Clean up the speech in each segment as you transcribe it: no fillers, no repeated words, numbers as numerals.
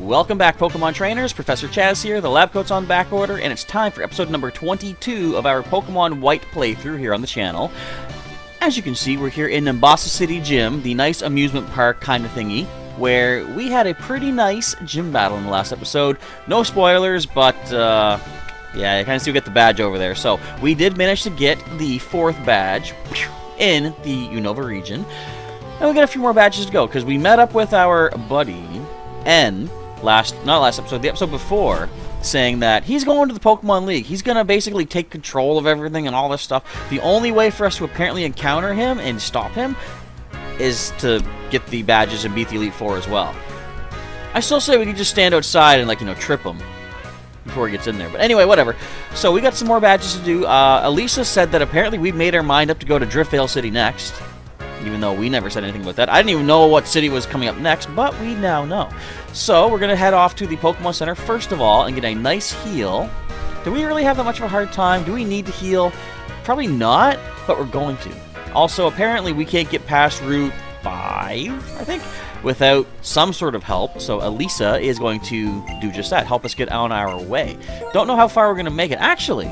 Welcome back, Pokemon Trainers. Professor Chaz here, the lab coat's on back order, and it's time for episode number 22 of our Pokemon White playthrough here on the channel. As you can see, we're here in Nimbasa City Gym, the nice amusement park kind of thingy, where we had a pretty nice gym battle in the last episode. No spoilers, but, yeah, you kind of still get the badge over there. So, we did manage to get the 4th badge in the Unova region. And we got a few more badges to go, because we met up with our buddy, N, not last episode, the episode before, saying that he's going to the Pokemon League. He's going to basically take control of everything and all this stuff. The only way for us to apparently encounter him and stop him is to get the badges and beat the Elite Four as well. I still say we can just stand outside and, like, trip him before he gets in there. But anyway, whatever. So we got some more badges to do. Elisa said that apparently we made our mind up to go to Driftveil City next, even though we never said anything about that. I didn't even know what city was coming up next, but we now know. So we're going to head off to the Pokemon Center first of all and get a nice heal. Do we really have that much of a hard time? Do we need to heal? Probably not, but we're going to. Also, apparently we can't get past Route 5, I think, without some sort of help. So Elisa is going to do just that, help us get on our way. Don't know how far we're going to make it. Actually,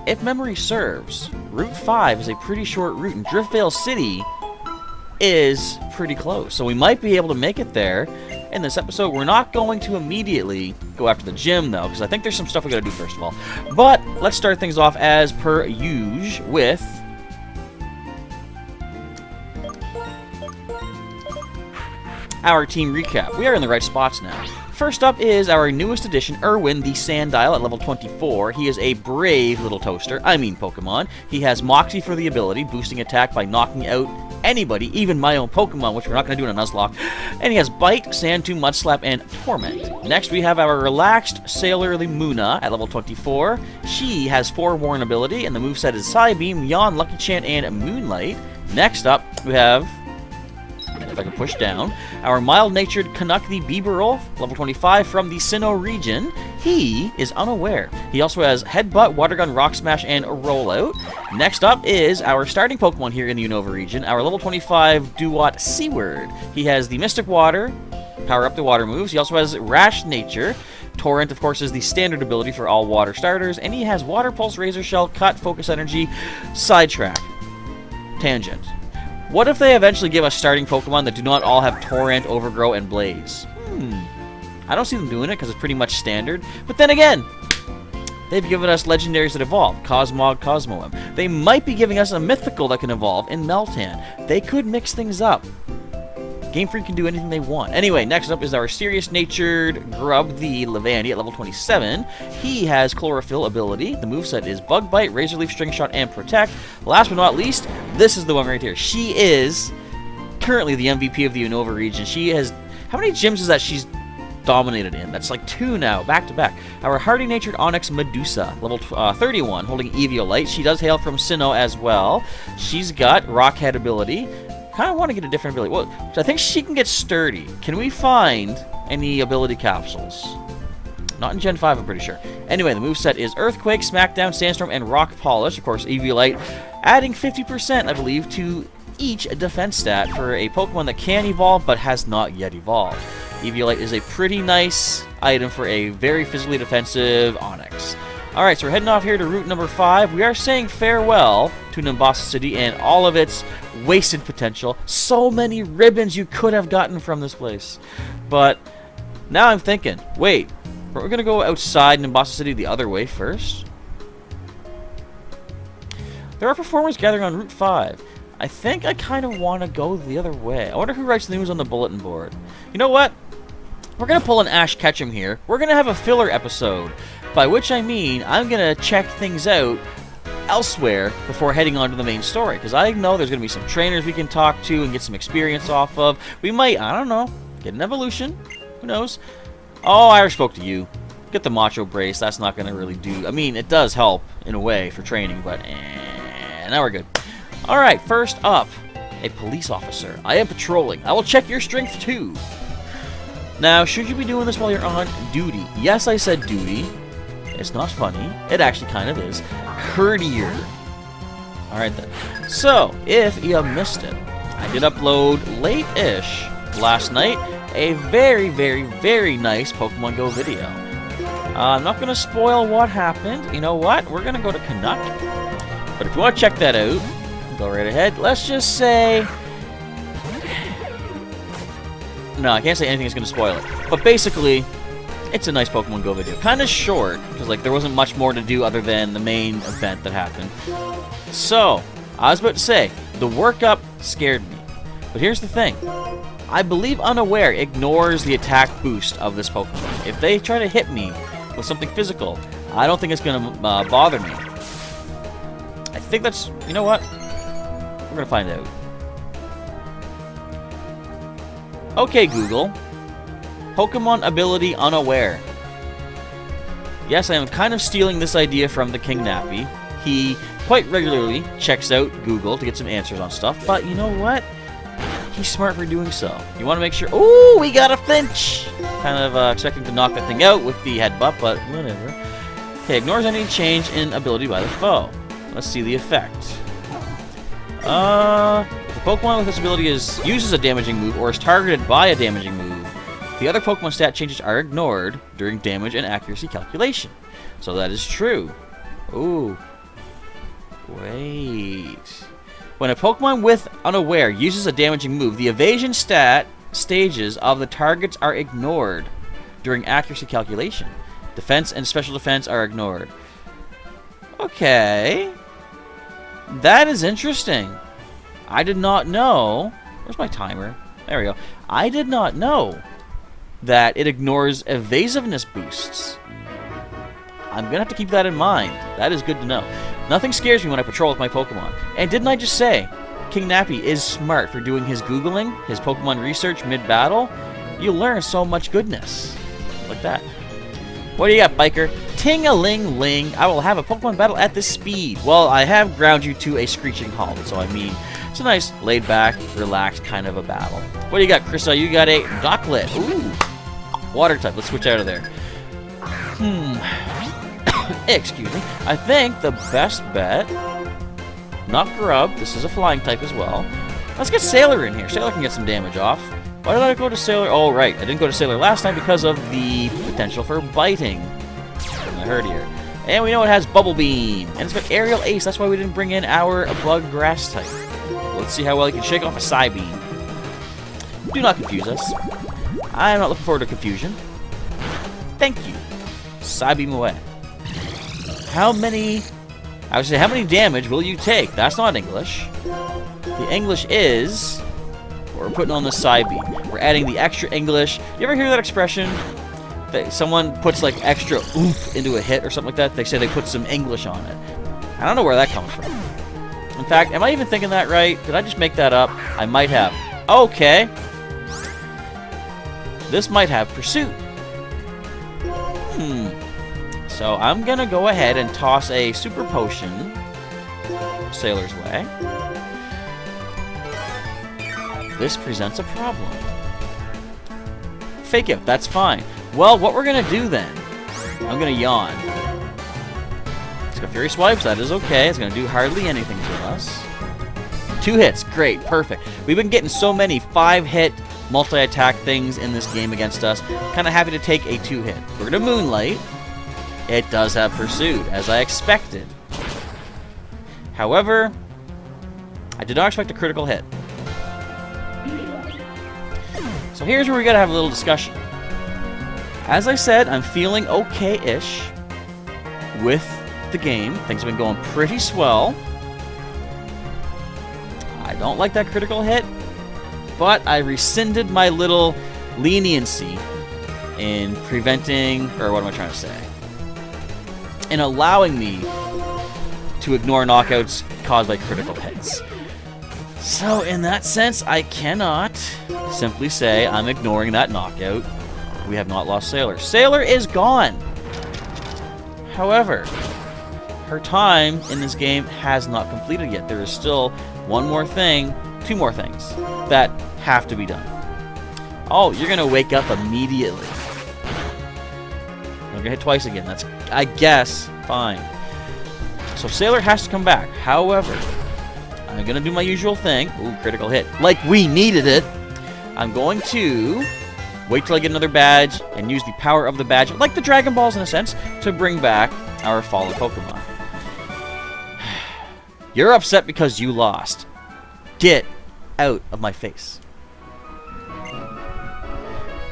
if memory serves, Route 5 is a pretty short route, and Driftveil City is pretty close. So we might be able to make it there in this episode. We're not going to immediately go after the gym, though, because I think there's some stuff we gotta do first of all. But let's start things off as per usual with our team recap. We are in the right spots now. First up is our newest addition, Irwin, the Sandile at level 24. He is a brave little toaster, Pokemon. He has Moxie for the ability, boosting attack by knocking out anybody, even my own Pokemon, which we're not going to do in a Nuzlocke. And he has Bite, Sand Tomb, Mudslap, and Torment. Next, we have our relaxed Sailor Limuna at level 24. She has Forewarn ability, and the moveset is Psybeam, Yawn, Lucky Chant, and Moonlight. Next up, we have, if I can push down, our mild-natured Canuck the Bieberwolf, level 25 from the Sinnoh region. He is unaware. He also has Headbutt, Water Gun, Rock Smash, and Rollout. Next up is our starting Pokemon here in the Unova region, our level 25 Duat Seaward. He has the Mystic Water, power up the water moves. He also has Rash Nature. Torrent, of course, is the standard ability for all water starters. And he has Water Pulse, Razor Shell, Cut, Focus Energy, Sidetrack, Tangent. What if they eventually give us starting Pokemon that do not all have Torrent, Overgrow, and Blaze? I don't see them doing it because it's pretty much standard. But then again, they've given us legendaries that evolve. Cosmog, Cosmoem. They might be giving us a mythical that can evolve in Meltan. They could mix things up. Game Freak can do anything they want. Anyway, next up is our serious-natured Grub, the Levandy at level 27. He has Chlorophyll ability. The moveset is Bug Bite, Razor Leaf, String Shot, and Protect. Last but not least, this is the one right here. She is currently the MVP of the Unova region. She has... How many gyms is that she's dominated in? That's like 2 now, back-to-back. Our hardy-natured Onyx Medusa, level 31, holding Eviolite. She does hail from Sinnoh as well. She's got Rockhead ability. Kind of want to get a different ability. Well, I think she can get Sturdy. Can we find any ability capsules? Not in Gen 5, I'm pretty sure. Anyway, the moveset is Earthquake, Smackdown, Sandstorm, and Rock Polish. Of course, Eviolite adding 50%, I believe, to each defense stat for a Pokemon that can evolve but has not yet evolved. Eviolite is a pretty nice item for a very physically defensive Onix. Alright, so we're heading off here to route number 5. We are saying farewell to Nimbasa City and all of its wasted potential. So many ribbons you could have gotten from this place. But now I'm thinking, wait, we're going to go outside Nimbasa City the other way first? There are performers gathering on Route 5. I think I kind of want to go the other way. I wonder who writes the news on the bulletin board. You know what? We're going to pull an Ash Ketchum here. We're going to have a filler episode. By which I mean, I'm going to check things out elsewhere before heading on to the main story. Because I know there's going to be some trainers we can talk to and get some experience off of. We might, I don't know, get an evolution. Who knows? Oh, I already spoke to you. Get the Macho Brace. That's not going to really do... I mean, it does help in a way for training, but now we're good. Alright, first up, a police officer. I am patrolling. I will check your strength too. Now, should you be doing this while you're on duty? Yes, I said duty. It's not funny. It actually kind of is. Courtier. Alright then. So, if you missed it, I did upload late-ish last night a very, very, very nice Pokemon Go video. I'm not going to spoil what happened. You know what? We're going to go to Canuck. But if you want to check that out, go right ahead. Let's just say... No, I can't say anything that's going to spoil it. But basically, it's a nice Pokemon Go video. Kind of short, because like there wasn't much more to do other than the main event that happened. So, I was about to say, the workup scared me. But here's the thing. I believe Unaware ignores the attack boost of this Pokemon. If they try to hit me with something physical, I don't think it's going to bother me. I think that's... You know what? We're going to find out. Okay, Google. Pokemon ability Unaware. Yes, I am kind of stealing this idea from the King Nappy. He quite regularly checks out Google to get some answers on stuff, but you know what? He's smart for doing so. You want to make sure... Ooh, we got a flinch! Kind of expecting to knock that thing out with the headbutt, but whatever. Okay, ignores any change in ability by the foe. Let's see the effect. If a Pokemon with this ability uses a damaging move or is targeted by a damaging move, the other Pokemon stat changes are ignored during damage and accuracy calculation. So that is true. Ooh. Wait. When a Pokemon with Unaware uses a damaging move, the evasion stat stages of the targets are ignored during accuracy calculation. Defense and special defense are ignored. Okay. That is interesting. I did not know... Where's my timer? There we go. I did not know that it ignores evasiveness boosts. I'm going to have to keep that in mind. That is good to know. Nothing scares me when I patrol with my Pokemon. And didn't I just say, King Nappy is smart for doing his Googling, his Pokemon research mid-battle? You learn so much goodness. Like that. What do you got, Biker? Ting-a-ling-ling. I will have a Pokemon battle at this speed. Well, I have ground you to a screeching halt, so I mean, it's a nice, laid-back, relaxed kind of a battle. What do you got, Krista? You got a Docklet. Ooh. Water type. Let's switch out of there. Excuse me. I think the best bet... Not Grub. This is a flying type as well. Let's get Sailor in here. Sailor can get some damage off. Why did I go to Sailor? Oh, right. I didn't go to Sailor last time because of the potential for biting. I heard here. And we know it has Bubble Beam. And it's got Aerial Ace. That's why we didn't bring in our Bug Grass type. Let's see how well he can shake off a Psybeam. Do not confuse us. I am not looking forward to confusion. Thank you. Psybeam away. How many... I would say, how many damage will you take? That's not English. The English is... We're putting on the Psybeam. We're adding the extra English. You ever hear that expression? That someone puts like extra oomph into a hit or something like that? They say they put some English on it. I don't know where that comes from. In fact, am I even thinking that right? Did I just make that up? I might have. Okay. This might have Pursuit. So I'm going to go ahead and toss a Super Potion Sailor's way. This presents a problem. Fake Out, that's fine. Well, what we're going to do then, I'm going to yawn. Let's go Fury Swipes, that is okay. It's going to do hardly anything to us. 2 hits, great, perfect. We've been getting so many 5-hit multi-attack things in this game against us. Kind of happy to take a 2-hit. We're going to Moonlight. It does have Pursuit, as I expected. However, I did not expect a critical hit. So here's where we gotta have a little discussion. As I said, I'm feeling okay-ish with the game. Things have been going pretty swell. I don't like that critical hit, but I rescinded my little leniency in preventing, or what am I trying to say? In allowing me to ignore knockouts caused by critical hits. So in that sense, I cannot simply say I'm ignoring that knockout. We have not lost Sailor. Sailor is gone! However, her time in this game has not completed yet. There is still one more thing, 2 more things that have to be done. Oh, you're gonna wake up immediately. I'm gonna hit twice again. That's, I guess, fine. So Sailor has to come back. However, I'm gonna do my usual thing. Ooh, critical hit. Like we needed it. I'm going to wait till I get another badge, and use the power of the badge, like the Dragon Balls in a sense, to bring back our fallen Pokemon. You're upset because you lost. Get out of my face.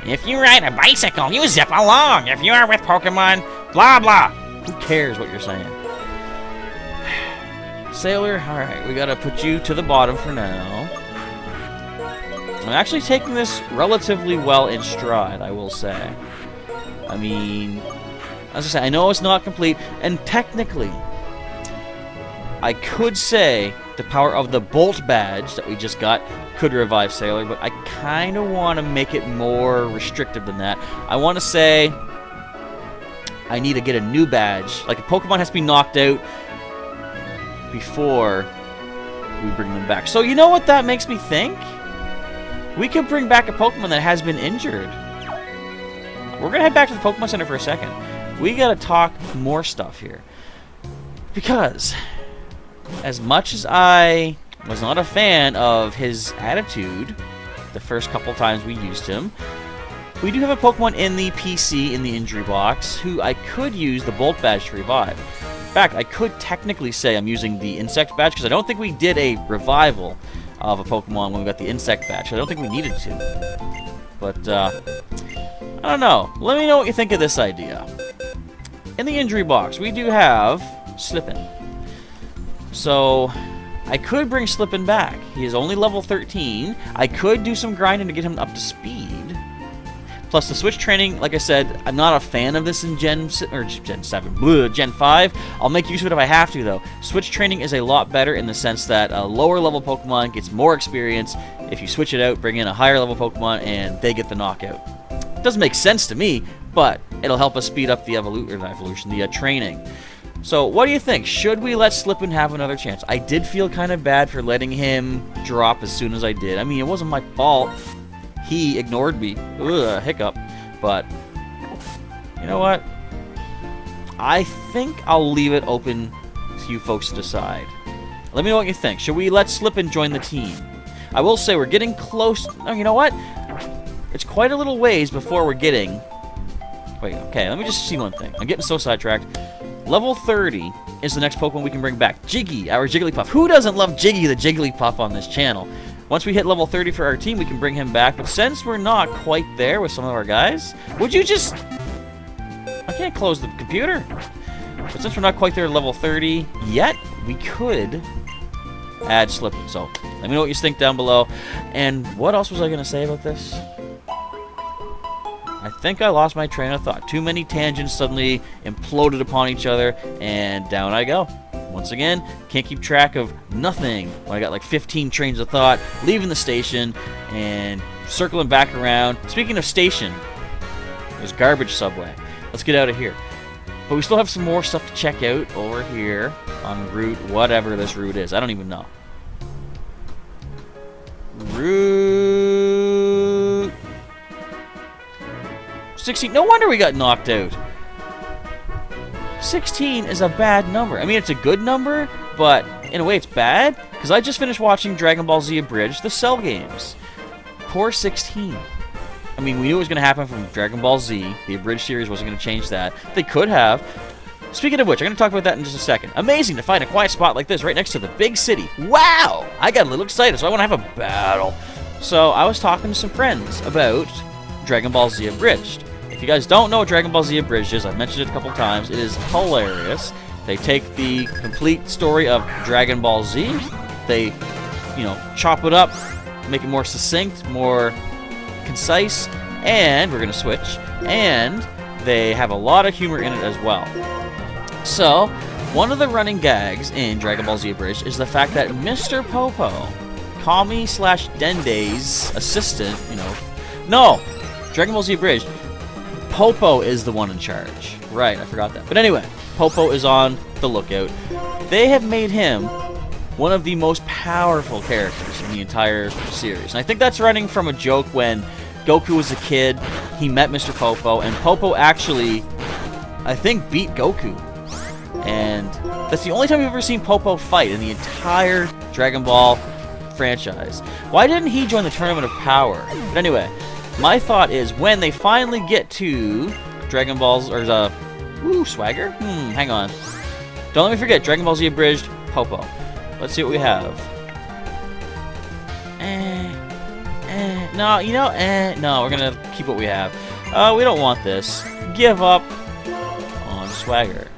If you ride a bicycle, you zip along. If you are with Pokemon, blah blah. Who cares what you're saying? Sailor, alright, we gotta put you to the bottom for now. I'm actually taking this relatively well in stride, I will say. I mean, as I say, I know it's not complete, and technically, I could say the power of the Bolt badge that we just got could revive Sailor, but I kind of want to make it more restrictive than that. I want to say I need to get a new badge. Like, a Pokemon has to be knocked out before we bring them back. So you know what that makes me think? We could bring back a Pokemon that has been injured. We're going to head back to the Pokemon Center for a second. We got to talk more stuff here. Because as much as I was not a fan of his attitude the first couple times we used him, we do have a Pokemon in the PC, in the injury box, who I could use the Bolt badge to revive. In fact, I could technically say I'm using the Insect badge, because I don't think we did a revival of a Pokemon when we got the Insect badge. I don't think we needed to. But, I don't know. Let me know what you think of this idea. In the injury box, we do have Slippin. So, I could bring Slippin back. He is only level 13. I could do some grinding to get him up to speed. Plus, the switch training, like I said, I'm not a fan of this in Gen 5. I'll make use of it if I have to, though. Switch training is a lot better in the sense that a lower level Pokemon gets more experience. If you switch it out, bring in a higher level Pokemon, and they get the knockout. It doesn't make sense to me, but it'll help us speed up the training. So, what do you think? Should we let Slippin have another chance? I did feel kind of bad for letting him drop as soon as I did. I mean, it wasn't my fault. He ignored me. Ugh, hiccup. But, you know what? I think I'll leave it open to you folks to decide. Let me know what you think. Should we let Slippin join the team? I will say we're getting close. Oh, you know what? It's quite a little ways before we're getting... Wait, okay, let me just see one thing. I'm getting so sidetracked. Level 30 is the next Pokemon we can bring back. Jiggy, our Jigglypuff. Who doesn't love Jiggy the Jigglypuff on this channel? Once we hit level 30 for our team, we can bring him back. But since we're not quite there with some of our guys, would you just... I can't close the computer. But since we're not quite there at level 30 yet, we could add Slippin. So, let me know what you think down below. And what else was I going to say about this? I think I lost my train of thought. Too many tangents suddenly imploded upon each other, and down I go. Once again, can't keep track of nothing when I got like 15 trains of thought, leaving the station, and circling back around. Speaking of station, there's Garbage Subway. Let's get out of here. But we still have some more stuff to check out over here on route, whatever this route is. I don't even know. Route 16. No wonder we got knocked out. 16 is a bad number. I mean, it's a good number, but in a way it's bad, because I just finished watching Dragon Ball Z Abridged, the Cell games. Poor 16. I mean, we knew it was going to happen from Dragon Ball Z. The Abridged series wasn't going to change that. They could have. Speaking of which, I'm going to talk about that in just a second. Amazing to find a quiet spot like this right next to the big city. Wow! I got a little excited, so I want to have a battle. So I was talking to some friends about Dragon Ball Z Abridged. If you guys don't know what Dragon Ball Z Abridged is, I've mentioned it a couple times. It is hilarious. They take the complete story of Dragon Ball Z. They, chop it up, make it more succinct, more concise, and we're going to switch. And they have a lot of humor in it as well. So, one of the running gags in Dragon Ball Z Abridged is the fact that Mr. Popo, Kami/Dende's assistant, No! Dragon Ball Z Abridged, Popo is the one in charge. Right, I forgot that. But anyway, Popo is on the lookout. They have made him one of the most powerful characters in the entire series. And I think that's running from a joke when Goku was a kid, he met Mr. Popo, and Popo actually, I think, beat Goku. And that's the only time we've ever seen Popo fight in the entire Dragon Ball franchise. Why didn't he join the Tournament of Power? But anyway, My thought is when they finally get to Dragon Balls, or ooh, Swagger? Hang on. Don't let me forget, Dragon Ball Z Abridged, Popo. Let's see what we have. No, you know, no, we're gonna keep what we have. We don't want this. Give up on Swagger.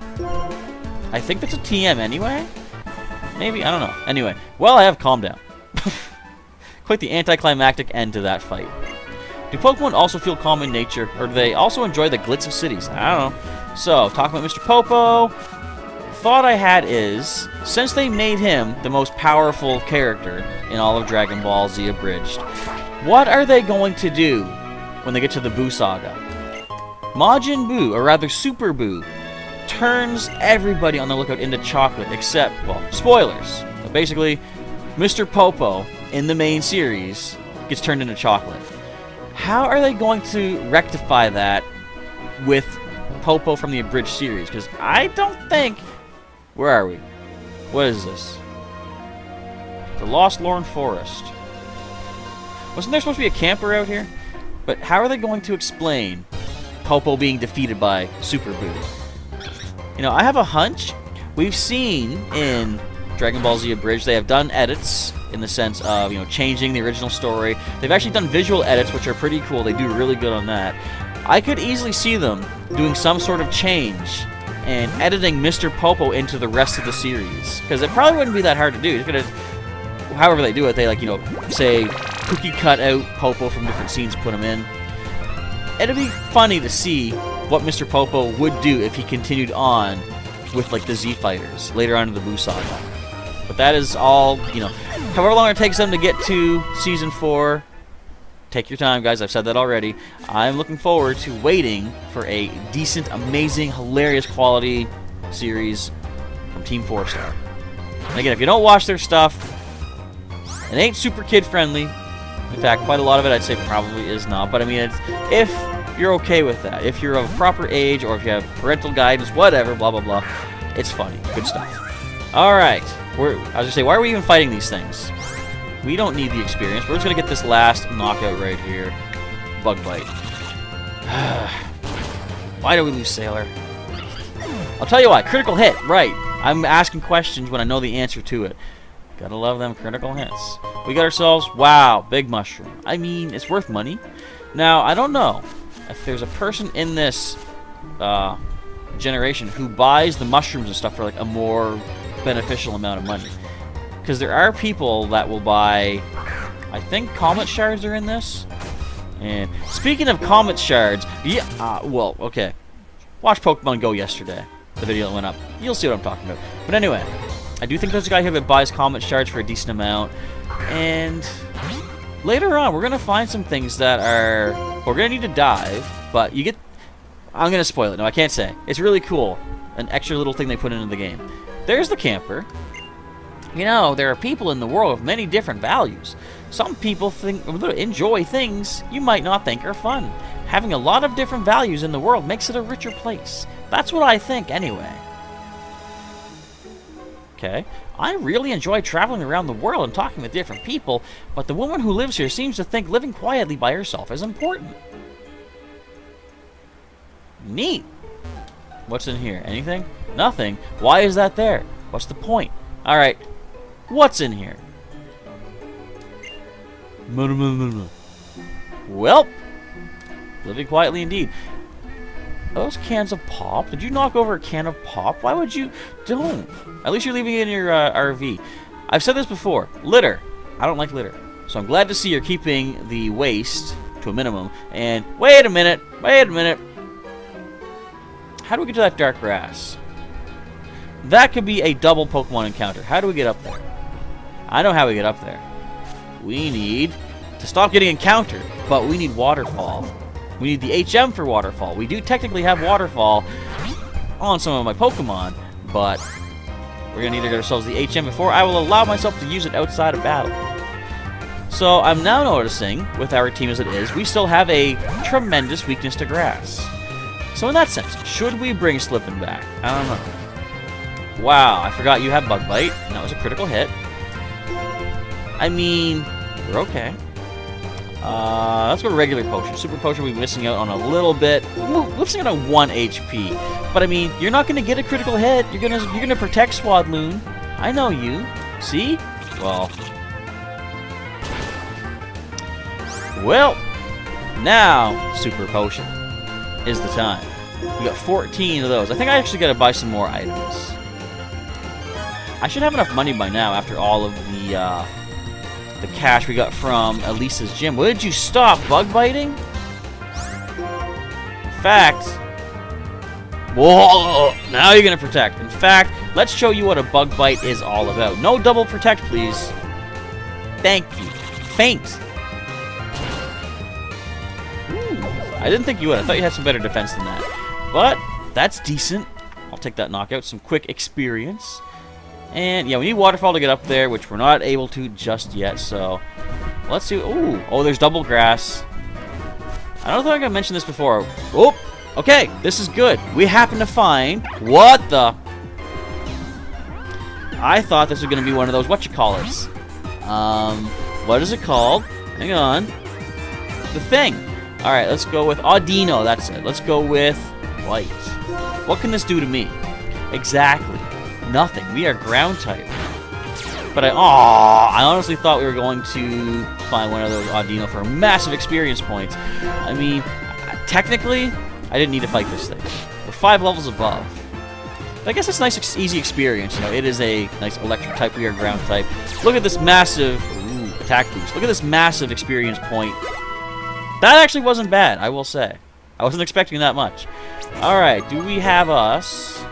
I think that's a TM anyway? Maybe? I don't know. Anyway, well, I have calmed down. Quite the anticlimactic end to that fight. Do Pokemon also feel calm in nature, or do they also enjoy the glitz of cities? I don't know. So, talking about Mr. Popo, thought I had is, since they made him the most powerful character in all of Dragon Ball Z Abridged, what are they going to do when they get to the Buu Saga? Majin Buu, or rather Super Buu, turns everybody on the lookout into chocolate, except, well, spoilers. But basically, Mr. Popo, in the main series, gets turned into chocolate. How are they going to rectify that with Popo from the Abridged series? Because I don't think... Where are we? What is this? The Lost Lorn Forest. Wasn't there supposed to be a camper out here? But how are they going to explain Popo being defeated by Super Buu? You know, I have a hunch. We've seen in Dragon Ball Z Abridged, they have done edits in the sense of, you know, changing the original story. They've actually done visual edits, which are pretty cool. They do really good on that. I could easily see them doing some sort of change and editing Mr. Popo into the rest of the series. Because it probably wouldn't be that hard to do. It's gonna, however they do it, they, like, you know, say, cookie cut out Popo from different scenes, put him in. It'd be funny to see what Mr. Popo would do if he continued on with, like, the Z Fighters later on in the Buu Saga. But that is all, you know, however long it takes them to get to Season 4, take your time, guys. I've said that already. I'm looking forward to waiting for a decent, amazing, hilarious quality series from Team 4-Star. And again, if you don't watch their stuff, it ain't super kid-friendly. In fact, quite a lot of it I'd say probably is not. But I mean, it's, if you're okay with that, if you're of a proper age, or if you have parental guidance, whatever, blah, blah, blah, it's funny. Good stuff. Alright. I was going to say, why are we even fighting these things? We don't need the experience. We're just going to get this last knockout right here. Bug Bite. Why do we lose Sailor? I'll tell you why. Critical hit. Right. I'm asking questions when I know the answer to it. Gotta love them critical hits. We got ourselves, wow, big mushroom. I mean, it's worth money. Now, I don't know if there's a person in this generation who buys the mushrooms and stuff for like a more beneficial amount of money. Because there are people that will buy, I think Comet Shards are in this. And speaking of Comet Shards, yeah, well, okay. Watch Pokemon Go yesterday, the video that went up. You'll see what I'm talking about. But anyway, I do think there's a guy here that buys Comet Shards for a decent amount. And later on, we're going to find some things that are, we're going to need to dive, but you get, I'm going to spoil it. No, I can't say. It's really cool. An extra little thing they put into the game. There's the camper. You know, there are people in the world of many different values. Some people enjoy things you might not think are fun. Having a lot of different values in the world makes it a richer place. That's what I think, anyway. Okay. I really enjoy traveling around the world and talking with different people, but the woman who lives here seems to think living quietly by herself is important. Neat. What's in here? Anything? Nothing. Why is that there? What's the point? Alright. What's in here? Well, living quietly indeed. Those cans of pop? Did you knock over a can of pop? Why would you? Don't. At least you're leaving it in your RV. I've said this before. Litter. I don't like litter. So I'm glad to see you're keeping the waste to a minimum. And wait a minute. Wait a minute. How do we get to that dark grass? That could be a double Pokemon encounter. How do we get up there? I know how we get up there. We need to stop getting encountered, but we need Waterfall. We need the HM for Waterfall. We do technically have Waterfall on some of my Pokemon, but we're going to need to get ourselves the HM before I will allow myself to use it outside of battle. So I'm now noticing, with our team as it is, we still have a tremendous weakness to grass. So in that sense, should we bring Slippin' back? I don't know. Wow, I forgot you have Bug Bite, and that was a critical hit. I mean, we're okay. Let's go to regular potion. Super potion, we'll be missing out on a little bit. We're missing out on 1 HP. But I mean, you're not gonna get a critical hit. You're gonna protect Swadloon. I know you. See? Well, now super potion is the time. We got 14 of those. I think I actually gotta buy some more items. I should have enough money by now after all of the cash we got from Elisa's gym. Would you stop bug biting? In fact, whoa! Now you're gonna protect. In fact, let's show you what a bug bite is all about. No double protect, please. Thank you. Faint. I didn't think you would. I thought you had some better defense than that. But that's decent. I'll take that knockout. Some quick experience. And yeah, we need Waterfall to get up there, which we're not able to just yet. So let's see. Ooh. Oh, there's double grass. I don't think I mentioned this before. Oh, okay. This is good. We happen to find... What the... I thought this was going to be one of those whatchamacallits. What is it called? Hang on. The thing. Alright, let's go with Audino. That's it. Let's go with White. What can this do to me? Exactly. Nothing. We are ground type. But I honestly thought we were going to find one of those Audino for massive experience points. I mean, technically, I didn't need to fight this thing. We're 5 levels above. But I guess it's nice, easy experience. You know, it is a nice electric type. We are ground type. Look at this massive attack boost. Look at this massive experience point. That actually wasn't bad, I will say. I wasn't expecting that much. Alright, do we have us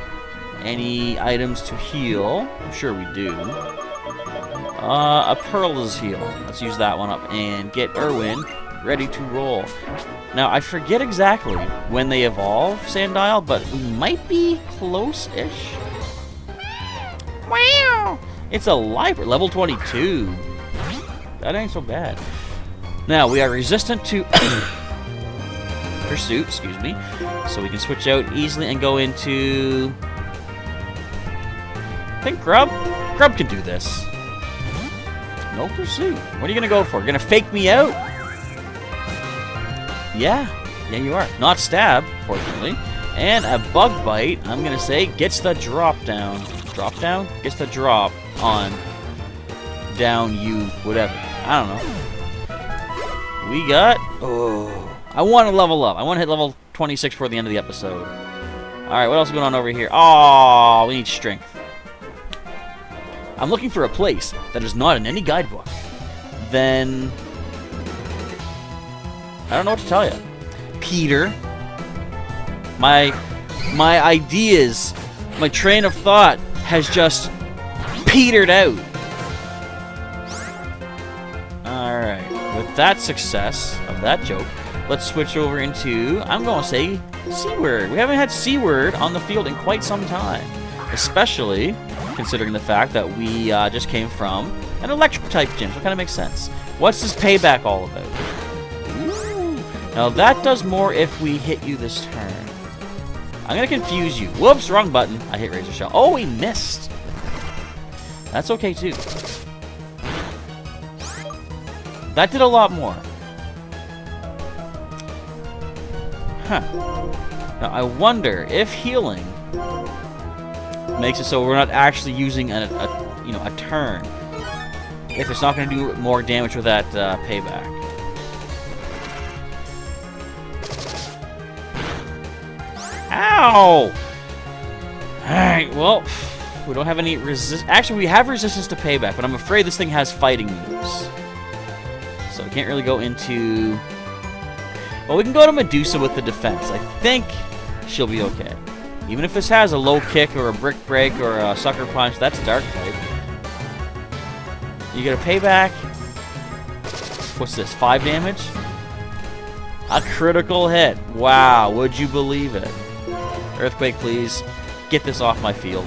any items to heal? I'm sure we do. A Pearl's heal. Let's use that one up and get Irwin ready to roll. Now, I forget exactly when they evolve, Sandile, but we might be close-ish. Wow! It's a library, level 22. That ain't so bad. Now, we are resistant to pursuit, excuse me. So we can switch out easily and go into... I think Grub? Grub can do this. No pursuit. What are you going to go for? You're going to fake me out? Yeah. Yeah, you are. Not stab, fortunately. And a bug bite, I'm going to say, gets the drop down. Drop down? Gets the drop on down you, whatever. I don't know. We got... Oh. I want to level up. I want to hit level 26 before the end of the episode. Alright, what else is going on over here? Oh, we need strength. I'm looking for a place that is not in any guidebook. Then... I don't know what to tell you. Peter. My ideas, my train of thought has just petered out. Alright. With that success of that joke, let's switch over into, I'm going to say, C-Word. We haven't had C-Word on the field in quite some time. Especially considering the fact that we just came from an electric-type gym, so it kind of makes sense. What's this payback all about? Ooh. Now, that does more if we hit you this turn. I'm going to confuse you. Whoops, wrong button. I hit Razor Shell. Oh, we missed. That's okay, too. That did a lot more. Huh. Now, I wonder if healing makes it so we're not actually using a turn. If it's not going to do more damage with that payback. Ow! Alright, well, we don't have any resist. Actually, we have resistance to payback, but I'm afraid this thing has fighting moves. So we can't really go into... Well, we can go to Medusa with the defense. I think she'll be okay. Even if this has a low kick or a brick break or a sucker punch, that's dark type. You get a payback. What's this, 5 damage? A critical hit. Wow, would you believe it? Earthquake, please. Get this off my field.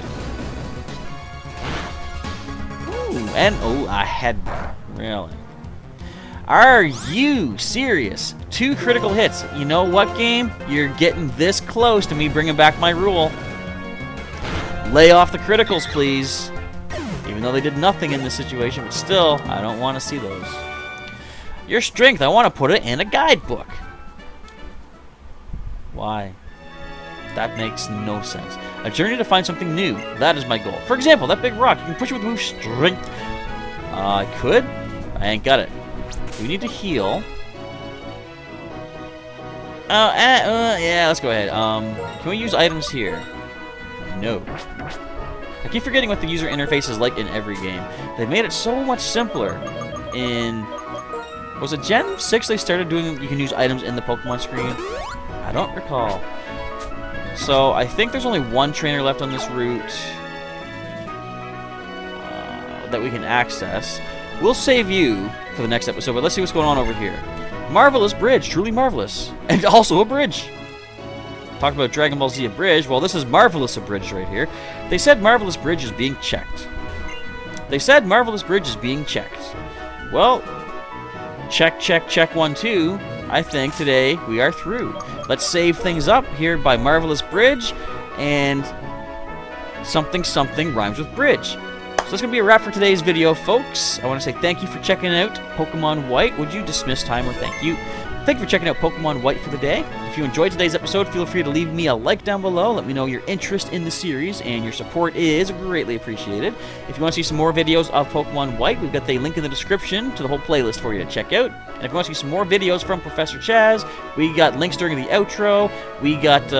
Ooh, and a headbutt. Really? Are you serious? 2 critical hits. You know what, game? You're getting this close to me bringing back my rule. Lay off the criticals, please. Even though they did nothing in this situation, but still, I don't want to see those. Your strength, I want to put it in a guidebook. Why? That makes no sense. A journey to find something new. That is my goal. For example, that big rock. You can push it with move strength. I could. I ain't got it. We need to heal. Yeah, let's go ahead. Can we use items here? No. I keep forgetting what the user interface is like in every game. They've made it so much simpler. In... Was it Gen 6 they started doing you can use items in the Pokemon screen? I don't recall. So, I think there's only one trainer left on this route that we can access. We'll save you for the next episode, but let's see what's going on over here. Marvelous bridge, truly marvelous. And also a bridge. Talked about Dragon Ball Z a bridge. Well, this is Marvelous a bridge right here. They said Marvelous Bridge is being checked. They said Marvelous Bridge is being checked. Well, check, check, check 1, 2. I think today we are through. Let's save things up here by Marvelous Bridge, and something something rhymes with bridge. So that's going to be a wrap for today's video, folks. I want to say thank you for checking out Pokemon White. Would you dismiss timer? Thank you. Thank you for checking out Pokemon White for the day. If you enjoyed today's episode, feel free to leave me a like down below. Let me know your interest in the series, and your support is greatly appreciated. If you want to see some more videos of Pokemon White, we've got the link in the description to the whole playlist for you to check out. And if you want to see some more videos from Professor Chaz, we got links during the outro. We got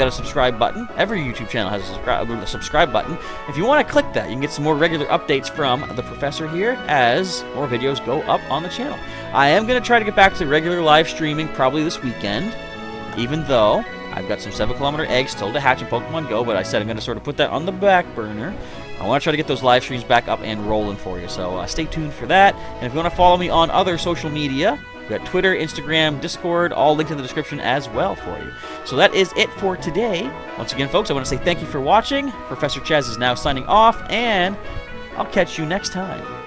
a subscribe button. Every YouTube channel has a subscribe button. If you want to click that, you can get some more regular updates from the Professor here as more videos go up on the channel. I am going to try to get back to regular live streaming probably this weekend, even though I've got some 7-kilometer eggs still to hatch in Pokemon Go, but I said I'm going to sort of put that on the back burner. I want to try to get those live streams back up and rolling for you, so stay tuned for that. And if you want to follow me on other social media, we've got Twitter, Instagram, Discord, all linked in the description as well for you. So that is it for today. Once again, folks, I want to say thank you for watching. Professor Chaz is now signing off, and I'll catch you next time.